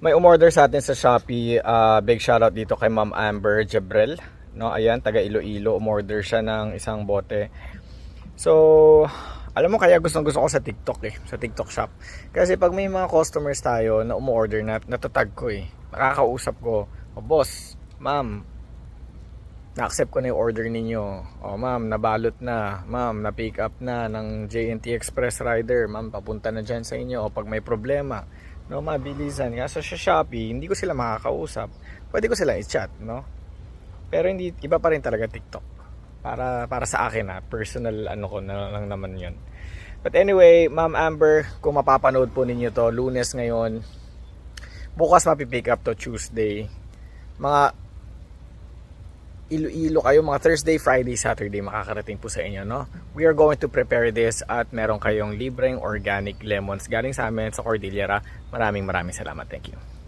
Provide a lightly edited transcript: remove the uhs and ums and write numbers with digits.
May umorder sa atin sa Shopee. Big shoutout dito kay Ma'am Amber Jabrel. No, ayan, taga Iloilo. Umorder siya ng isang bote. So, alam mo kaya gustong gusto ko sa TikTok sa TikTok shop. Kasi pag may mga customers tayo na umorder na natatag ko nakakausap ko, "Oh, boss, ma'am, na-accept ko na yung order ninyo. Oh, ma'am, nabalot na. Ma'am, na-pick up na ng JNT Express Rider. Ma'am, papunta na dyan sa inyo. O pag may problema, no, mabilisan." Kaso sa Shopee, hindi ko sila makakausap. Pwede ko sila i-chat, no? Pero hindi, iba pa rin talaga TikTok. Para sa akin personal ano ko na lang naman 'yon. But anyway, Ma'am Amber, kung mapapanood po ninyo to, Lunes ngayon. Bukas mapipick up to Tuesday. Mga Iloilo kayo, mga Thursday, Friday, Saturday makakarating po sa inyo, no? We are going to prepare this at meron kayong libreng organic lemons galing sa amin sa Cordillera. Maraming salamat. Thank you.